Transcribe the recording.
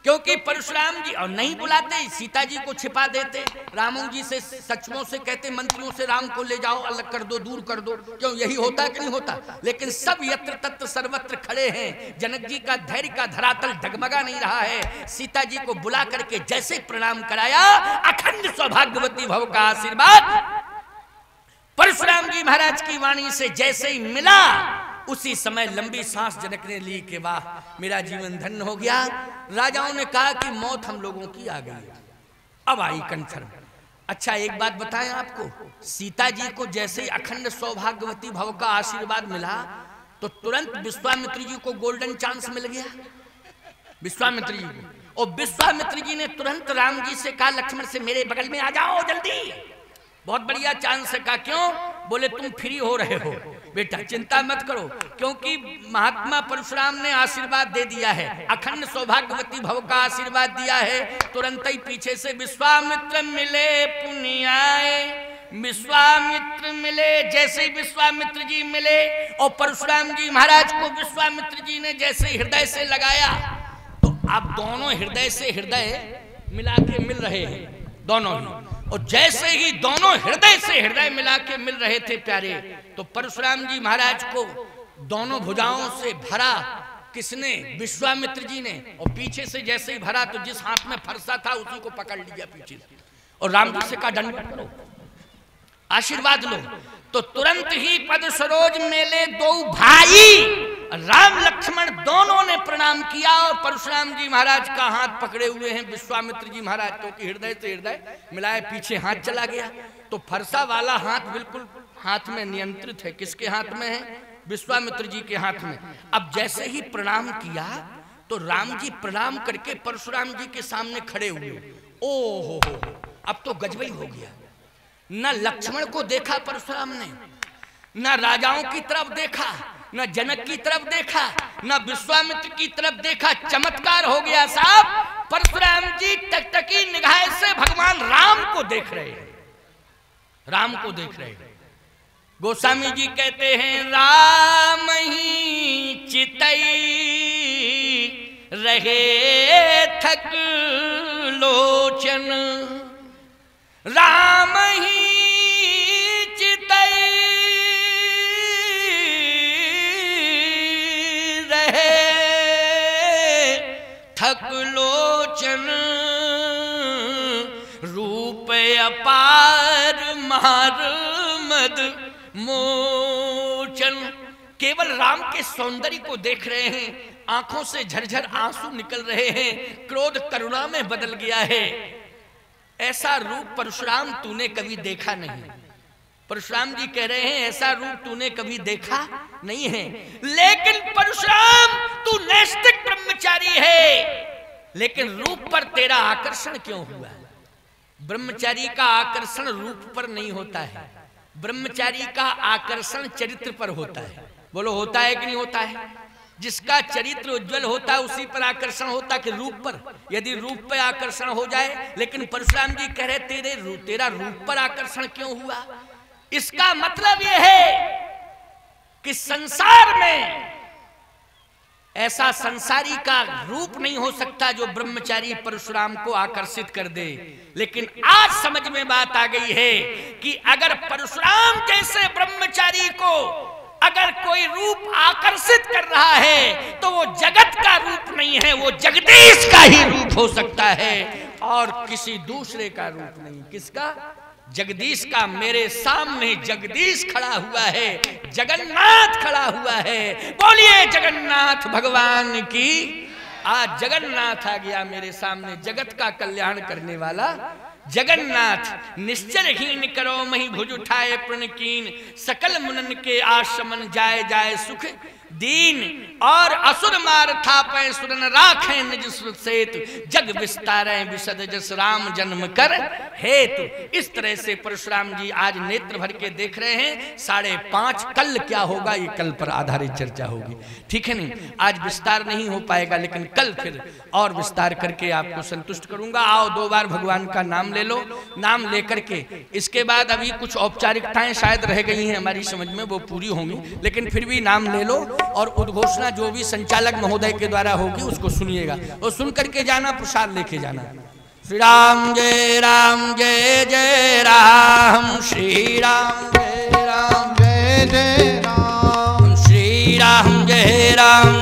क्योंकि परशुराम जी और नहीं बुलाते, सीता जी को छिपा देते, रामों जी से सचमों से कहते मंत्रियों से राम को ले जाओ, अलग कर दो, दूर कर दो। क्यों, यही होता कि नहीं होता? लेकिन सब यत्र तत्र सर्वत्र खड़े हैं। जनक जी का धैर्य का धरातल डगमगा नहीं रहा है। सीता जी को बुला करके जैसे प्रणाम कराया, अखंड सौभाग्यवती भव का आशीर्वाद परशुराम जी महाराज की वाणी से जैसे ही मिला, उसी समय लंबी सांस जनक ने ली कि वाह, मेरा जीवन धन्य हो गया। राजाओं ने कहा कि मौत हम लोगों की आ गई, अब आई कन्फर्म। अच्छा एक बात बताएं आपको, सीता जी को जैसे ही अखंड सौभाग्यवती भव का आशीर्वाद मिला, तो तुरंत विश्वामित्र जी को गोल्डन चांस मिल गया, विश्वामित्र जी को। और विश्वामित्र जी ने तुरंत राम जी से कहा, लक्ष्मण से मेरे बगल में आ जाओ जल्दी, बहुत बढ़िया चांस है। कहा क्यों? बोले तुम फ्री हो रहे हो बेटा, चिंता मत करो, क्योंकि महात्मा परशुराम ने आशीर्वाद दे दिया है, अखंड सौभाग्यवती भव का आशीर्वाद दिया है। तुरंत ही पीछे से विश्वामित्र मिले पुनियाए, विश्वामित्र मिले। जैसे ही विश्वामित्र जी मिले और परशुराम जी महाराज को विश्वामित्र जी ने जैसे हृदय से लगाया, तो अब दोनों हृदय से हृदय मिला के मिल रहे हैं दोनों ही। और जैसे ही दोनों हृदय से हृदय मिला के मिल रहे थे प्यारे, तो परशुराम जी महाराज को दोनों भुजाओं से भरा किसने? विश्वामित्र जी ने। और पीछे से जैसे ही भरा, तो जिस हाथ में फरसा था उसी को पकड़ लिया पीछे से, और राम जी से कहा दंडवत करो, आशीर्वाद लो। तो तुरंत ही पद सरोज मेले दो भाई, राम लक्ष्मण दोनों ने प्रणाम किया, और परशुराम जी महाराज का हाथ पकड़े हुए हैं विश्वामित्र जी महाराज, क्योंकि हृदय से हृदय मिलाए, पीछे हाथ चला गया। तो फरसा वाला हाथ बिल्कुल हाथ में नियंत्रित है। किसके हाथ में है? विश्वामित्र जी के हाथ में। अब जैसे ही प्रणाम किया, तो राम जी प्रणाम करके परशुराम जी के सामने खड़े हुए। ओ हो, अब तो गजबई हो गया। न लक्ष्मण को देखा परशुराम ने, न राजाओं की तरफ देखा, न जनक की तरफ देखा, न विश्वामित्र की तरफ देखा। चमत्कार हो गया साहब, परशुराम जी टकटकी निगाह से भगवान राम को देख रहे हैं, राम को देख रहे हैं। गोस्वामी जी कहते हैं, राम ही चितई रहे थक लोचन, राम ही चितई रहे थक लोचन, रूप अपार मार मद मोचन। केवल राम के सौंदर्य को देख रहे हैं, आंखों से झरझर आंसू निकल रहे हैं, क्रोध करुणा में बदल गया है। ऐसा रूप परशुराम तूने कभी देखा नहीं। परशुराम जी कह रहे हैं ऐसा रूप तूने कभी देखा नहीं है। लेकिन परशुराम तू नैष्ठिक ब्रह्मचारी है, लेकिन रूप पर तेरा आकर्षण क्यों हुआ? ब्रह्मचारी का आकर्षण रूप पर नहीं होता है, ब्रह्मचारी का आकर्षण चरित्र पर होता है। बोलो होता है कि नहीं होता है? जिसका चरित्र उज्जवल होता है उसी पर आकर्षण होता है कि रूप पर? यदि रूप पर आकर्षण हो जाए, लेकिन परशुराम जी कह रहे तेरा रूप पर आकर्षण क्यों हुआ? इसका मतलब यह है कि संसार में ऐसा संसारी का रूप नहीं हो सकता जो ब्रह्मचारी परशुराम को आकर्षित कर दे। लेकिन आज समझ में बात आ गई है कि अगर परशुराम जैसे ब्रह्मचारी को अगर कोई रूप आकर्षित कर रहा है, तो वो जगत का रूप नहीं है, वो जगदीश का ही रूप हो सकता है और किसी दूसरे का रूप नहीं। किसका? जगदीश का। मेरे सामने जगदीश खड़ा हुआ है, जगन्नाथ खड़ा हुआ है। बोलिए जगन्नाथ भगवान की। आज जगन्नाथ आ गया मेरे सामने, जगत का कल्याण करने वाला जगन्नाथ। निश्चलहीन करो मही भुज उठाए प्रणकीन, सकल मुनन के आश्रमन जाए जाए सुख दीन। और असुर मार थापे सुरन राखें निज सुसेत, जग विस्तारे विशद जस राम जन्म कर हेतु। इस तरह से परशुराम जी आज नेत्र भर के देख रहे हैं। 5:30 कल क्या होगा, ये कल पर आधारित चर्चा होगी, ठीक है नहीं? आज विस्तार नहीं हो पाएगा, लेकिन कल फिर और विस्तार करके आपको संतुष्ट करूंगा। आओ 2 बार भगवान का नाम ले लो। नाम लेकर के इसके बाद अभी कुछ औपचारिकताएं शायद रह गई हैं हमारी समझ में, वो पूरी होंगी, लेकिन फिर भी नाम ले लो। और उद्घोषणा जो भी संचालक महोदय के द्वारा होगी उसको सुनिएगा और सुन करके जाना, प्रसाद लेके जाना। श्री राम जय राम जय जय राम, श्री राम जय राम जय जय राम, श्री राम जय राम